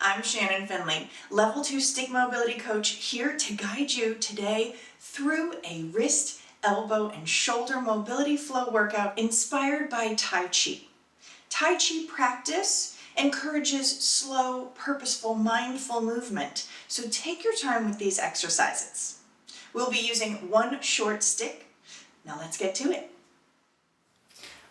I'm Chanon Finley, Level 2 Stick Mobility Coach, here to guide you today through a wrist, elbow, and shoulder mobility flow workout inspired by Tai Chi. Tai Chi practice encourages slow, purposeful, mindful movement, so take your time with these exercises. We'll be using one short stick. Now let's get to it.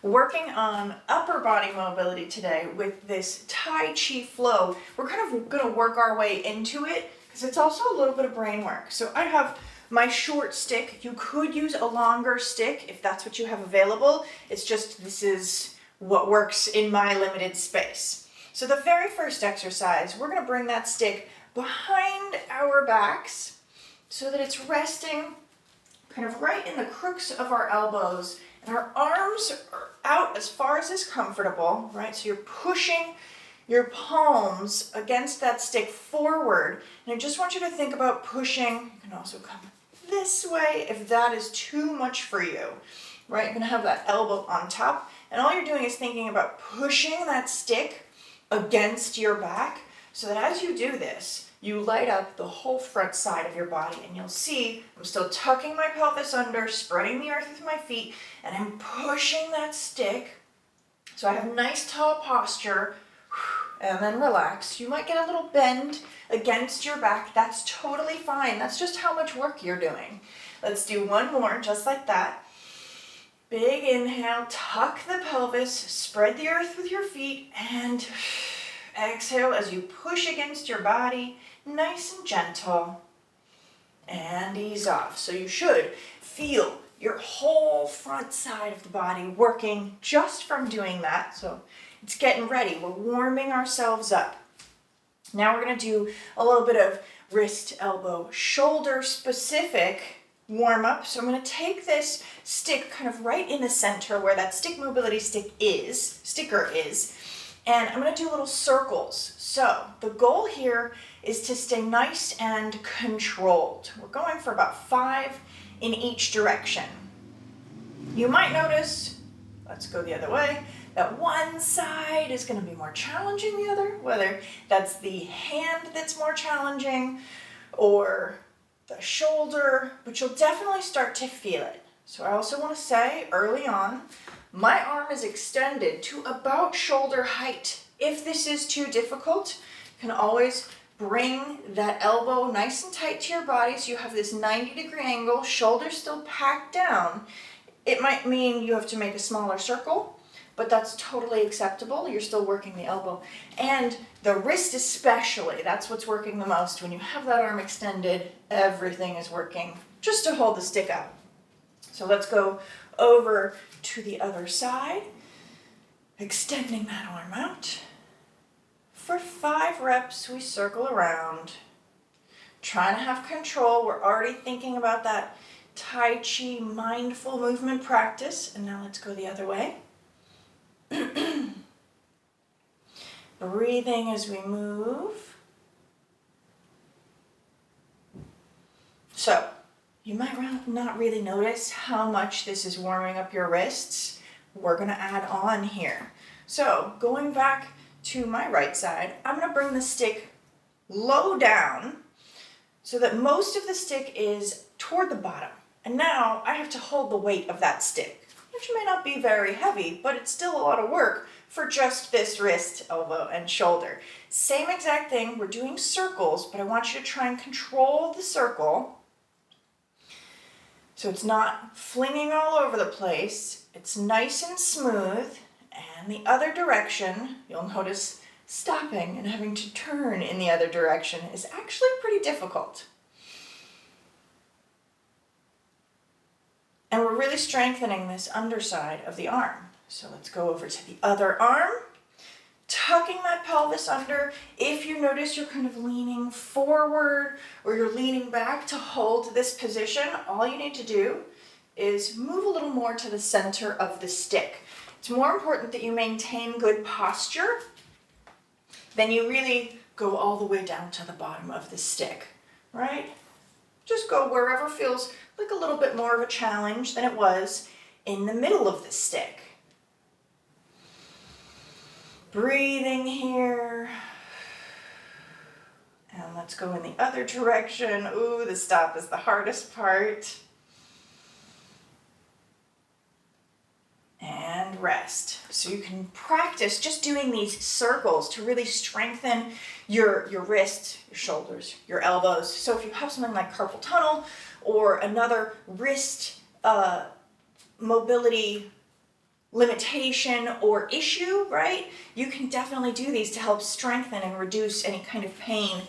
Working on upper body mobility today with this Tai Chi flow. We're kind of going to work our way into it because it's also a little bit of brain work. So I have my short stick. You could use a longer stick if that's what you have available. It's just this is what works in my limited space. So the very first exercise, we're going to bring that stick behind our backs so that it's resting kind of right in the crooks of our elbows. And our arms are out as far as is comfortable, right? So you're pushing your palms against that stick forward. And I just want you to think about pushing. You can also come this way if that is too much for you, right? You're gonna have that elbow on top. And all you're doing is thinking about pushing that stick against your back so that as you do this, you light up the whole front side of your body, and you'll see I'm still tucking my pelvis under, spreading the earth with my feet, and I'm pushing that stick. So I have nice tall posture, and then relax. You might get a little bend against your back. That's totally fine. That's just how much work you're doing. Let's do one more, just like that. Big inhale, tuck the pelvis, spread the earth with your feet, and exhale as you push against your body, nice and gentle, and ease off. So you should feel your whole front side of the body working just from doing that. So it's getting ready. We're warming ourselves up. Now we're going to do a little bit of wrist, elbow, shoulder specific warm up. So I'm going to take this stick kind of right in the center where that stick mobility sticker is. And I'm going to do little circles. So the goal here is to stay nice and controlled. We're going for about 5 in each direction. You might notice, let's go the other way, that one side is going to be more challenging than the other, whether that's the hand that's more challenging or the shoulder, but you'll definitely start to feel it. So I also want to say early on, my arm is extended to about shoulder height. If this is too difficult, you can always bring that elbow nice and tight to your body so you have this 90-degree angle, shoulder still packed down. It might mean you have to make a smaller circle, but that's totally acceptable. You're still working the elbow. And the wrist especially, that's what's working the most. When you have that arm extended, everything is working just to hold the stick up. So let's go over to the other side, extending that arm out. For 5 reps, we circle around, trying to have control. We're already thinking about that Tai Chi mindful movement practice. And now let's go the other way. Breathing as we move. So, you might not really notice how much this is warming up your wrists. We're going to add on here. So going back to my right side, I'm going to bring the stick low down so that most of the stick is toward the bottom. And now I have to hold the weight of that stick, which may not be very heavy, but it's still a lot of work for just this wrist, elbow, and shoulder. Same exact thing. We're doing circles, but I want you to try and control the circle. So it's not flinging all over the place. It's nice and smooth. And the other direction, you'll notice stopping and having to turn in the other direction is actually pretty difficult. And we're really strengthening this underside of the arm. So let's go over to the other arm. Tucking that pelvis under. If you notice you're kind of leaning forward or you're leaning back to hold this position, all you need to do is move a little more to the center of the stick. It's more important that you maintain good posture than you really go all the way down to the bottom of the stick, right? Just go wherever feels like a little bit more of a challenge than it was in the middle of the stick. Breathing here. let's go in the other direction. Ooh, the stop is the hardest part. And rest. So you can practice just doing these circles to really strengthen your wrists, your shoulders, your elbows. So if you have something like carpal tunnel or another wrist mobility limitation or issue, right? You can definitely do these to help strengthen and reduce any kind of pain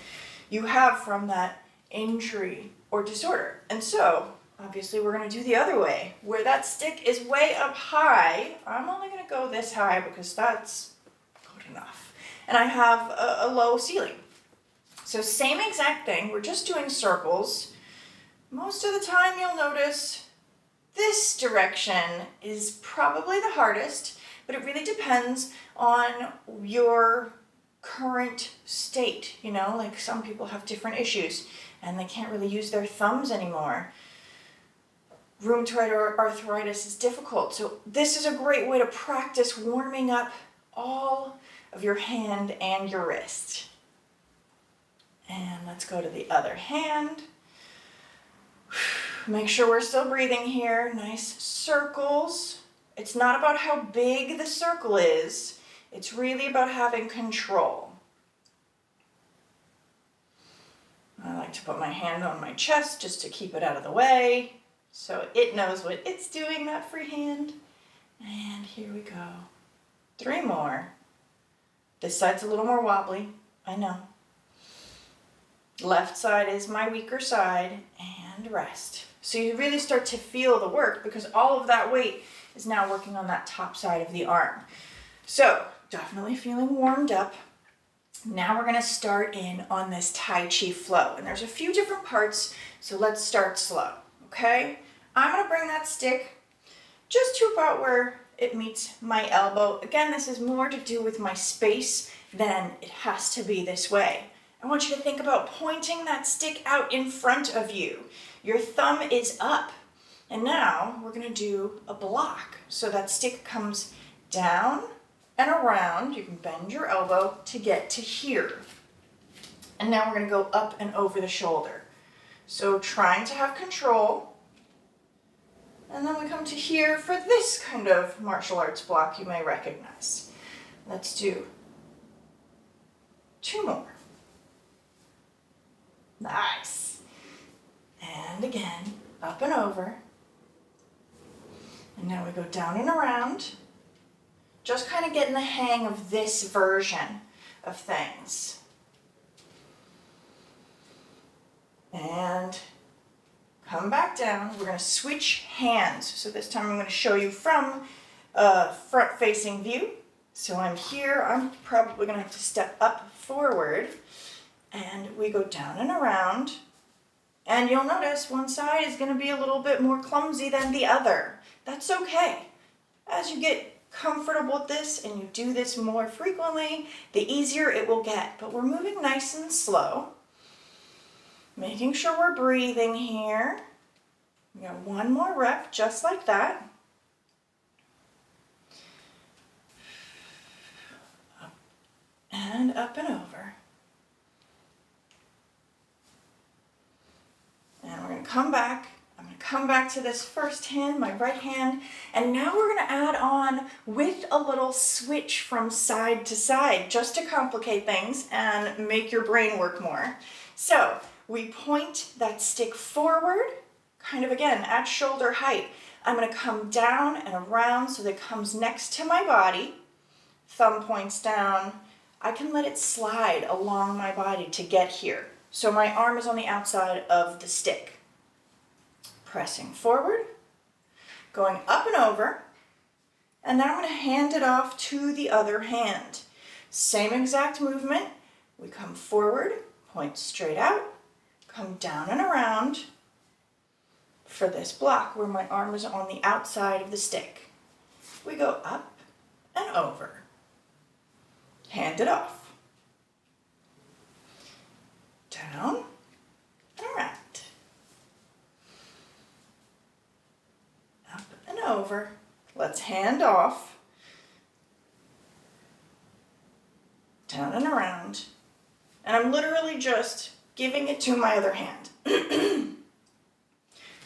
you have from that injury or disorder. And so, obviously, we're going to do the other way. Where that stick is way up high, I'm only going to go this high because that's good enough. And I have a low ceiling. So same exact thing, we're just doing circles. Most of the time you'll notice this direction is probably the hardest, but it really depends on your current state. You know, like some people have different issues and they can't really use their thumbs anymore. Rheumatoid arthritis is difficult, so this is a great way to practice warming up all of your hand and your wrist. And let's go to the other hand. Make sure we're still breathing here. Nice circles. It's not about how big the circle is. It's really about having control. I like to put my hand on my chest just to keep it out of the way so it knows what it's doing, that free hand. And here we go. 3 more. This side's a little more wobbly, I know. Left side is my weaker side, and rest. So you really start to feel the work because all of that weight is now working on that top side of the arm. So definitely feeling warmed up. Now we're going to start in on this Tai Chi flow. And there's a few different parts, so let's start slow, okay? I'm going to bring that stick just to about where it meets my elbow. Again, this is more to do with my space than it has to be this way. I want you to think about pointing that stick out in front of you. Your thumb is up. And now we're going to do a block. So that stick comes down and around. You can bend your elbow to get to here. And now we're going to go up and over the shoulder. So trying to have control. And then we come to here for this kind of martial arts block you may recognize. Let's do 2 more. Nice. And again, up and over. And now we go down and around. Just kind of getting the hang of this version of things. And come back down. We're going to switch hands. So this time I'm going to show you from front-facing view. So I'm here. I'm probably going to have to step up forward. And we go down and around. And you'll notice one side is going to be a little bit more clumsy than the other. That's okay. As you get comfortable with this and you do this more frequently, the easier it will get. But we're moving nice and slow. Making sure we're breathing here. We got 1 more rep, just like that. Up and up and over. And we're going to come back. I'm going to come back to this first hand, my right hand, and now we're going to add on with a little switch from side to side, just to complicate things and make your brain work more. So we point that stick forward, kind of again at shoulder height. I'm going to come down and around so that it comes next to my body. Thumb points down. I can let it slide along my body to get here. So my arm is on the outside of the stick. Pressing forward, going up and over, and now I'm going to hand it off to the other hand. Same exact movement. We come forward, point straight out, come down and around for this block where my arm is on the outside of the stick. We go up and over. Hand it off. Down and around. Up and over. Let's hand off. Down and around. And I'm literally just giving it to my other hand.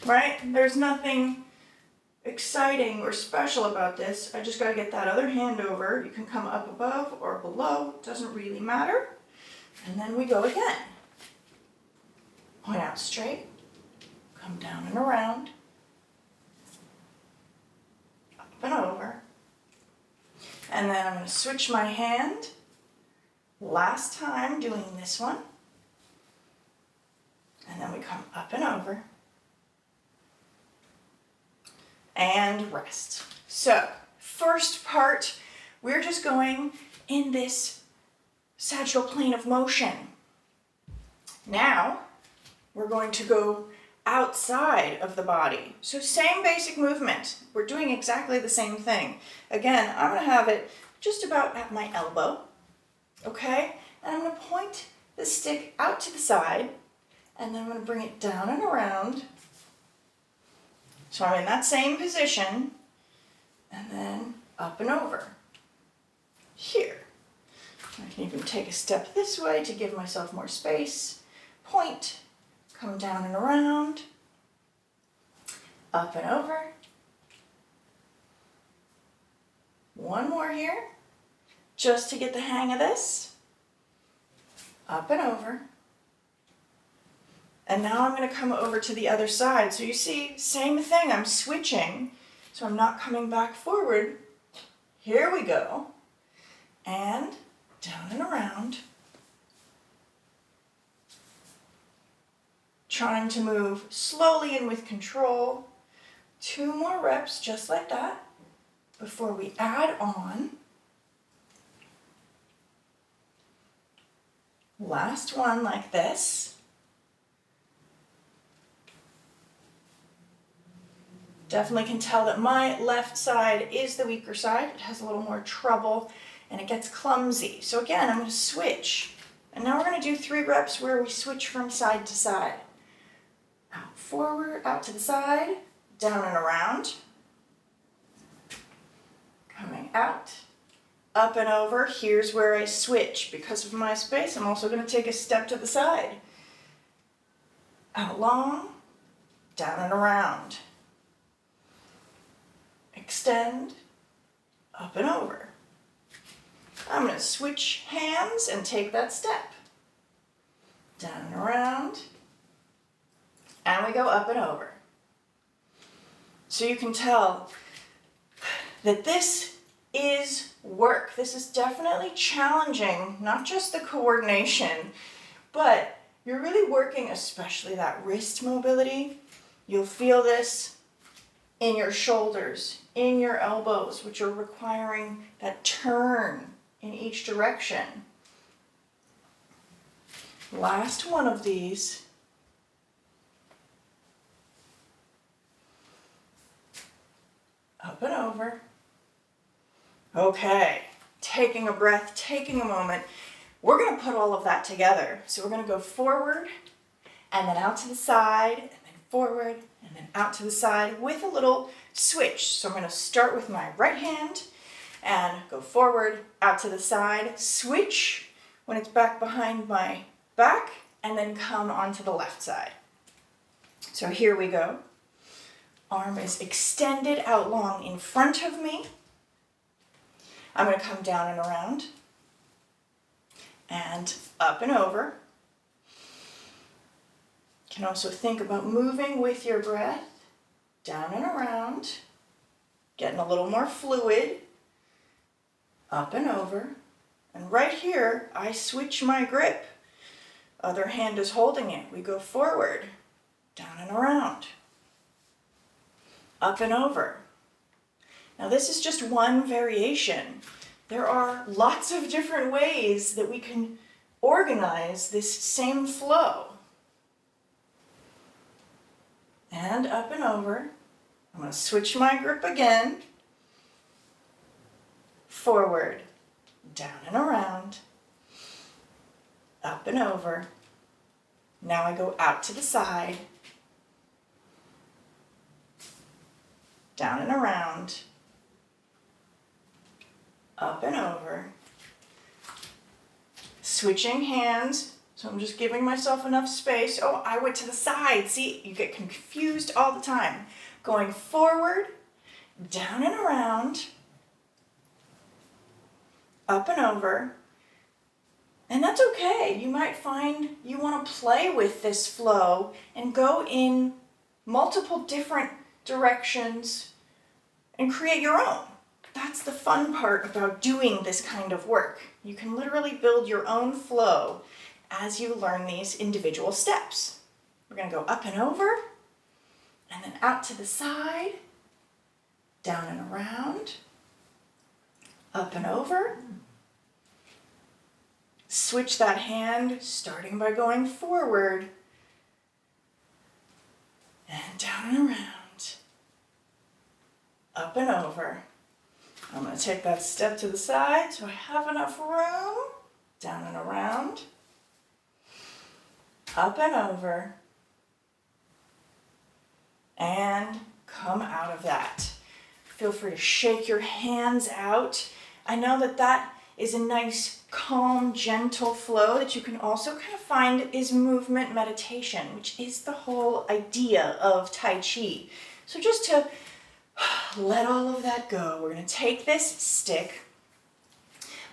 Right? There's nothing exciting or special about this. I just got to get that other hand over. You can come up above or below, doesn't really matter. And then we go again. Point out straight, come down and around, up and over. And then I'm going to switch my hand. Last time doing this one. And then we come up and over. And rest. So, first part, we're just going in this sagittal plane of motion. Now, we're going to go outside of the body. So same basic movement. We're doing exactly the same thing. Again, I'm going to have it just about at my elbow. Okay? And I'm going to point the stick out to the side. And then I'm going to bring it down and around. So I'm in that same position, and then up and over. Here. I can even take a step this way to give myself more space. Point, come down and around, up and over. One more here, just to get the hang of this. Up and over. And now I'm going to come over to the other side. So you see, same thing, I'm switching. So I'm not coming back forward. Here we go. And down and around. Trying to move slowly and with control. 2 more reps, just like that, before we add on. Last one like this. Definitely can tell that my left side is the weaker side. It has a little more trouble and it gets clumsy. So again, I'm going to switch. And now we're going to do 3 reps where we switch from side to side. Out forward, out to the side, down and around. Coming out, up and over. Here's where I switch. Because of my space, I'm also going to take a step to the side. Out long, down and around. Extend, up and over. I'm going to switch hands and take that step. Down and around. And we go up and over. So you can tell that this is work. This is definitely challenging, not just the coordination, but you're really working, especially that wrist mobility. You'll feel this in your shoulders, in your elbows, which are requiring that turn in each direction. Last one of these. Up and over. Okay, taking a breath, taking a moment. We're going to put all of that together. So we're going to go forward and then out to the side and then forward and then out to the side with a little switch. So I'm going to start with my right hand and go forward, out to the side, switch when it's back behind my back, and then come onto the left side. So here we go. Arm is extended out long in front of me. I'm going to come down and around and up and over. You can also think about moving with your breath, down and around, getting a little more fluid, up and over. And right here, I switch my grip. Other hand is holding it. We go forward, down and around, up and over. Now this is just one variation. There are lots of different ways that we can organize this same flow. And up and over. I'm going to switch my grip again. Forward, down and around, up and over. Now I go out to the side, down and around, up and over. Switching hands. So I'm just giving myself enough space. Oh, I went to the side. See, you get confused all the time. Going forward, down and around, up and over. And that's okay. You might find you want to play with this flow and go in multiple different directions and create your own. That's the fun part about doing this kind of work. You can literally build your own flow as you learn these individual steps. We're going to go up and over, and then out to the side, down and around, up and over. Switch that hand, starting by going forward, and down and around, up and over. I'm going to take that step to the side so I have enough room, down and around, up and over, and come out of that. Feel free to shake your hands out. I know that that is a nice, calm, gentle flow that you can also kind of find is movement meditation, which is the whole idea of Tai Chi. So just to let all of that go, we're going to take this stick,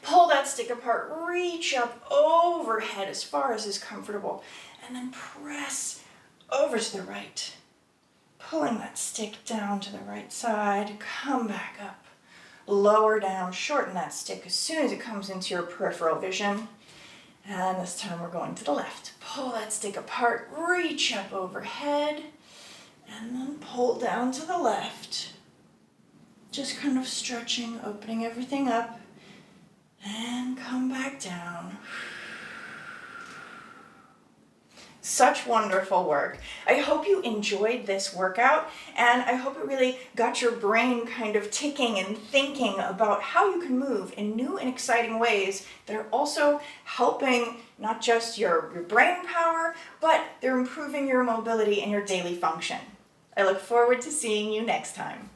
pull that stick apart, reach up overhead as far as is comfortable, and then press over to the right. Pulling that stick down to the right side, come back up. Lower down, shorten that stick as soon as it comes into your peripheral vision. And this time we're going to the left. Pull that stick apart, reach up overhead, and then pull down to the left. Just kind of stretching, opening everything up, and come back down. Such wonderful work. I hope you enjoyed this workout, and I hope it really got your brain kind of ticking and thinking about how you can move in new and exciting ways that are also helping not just your brain power, but they're improving your mobility and your daily function. I look forward to seeing you next time.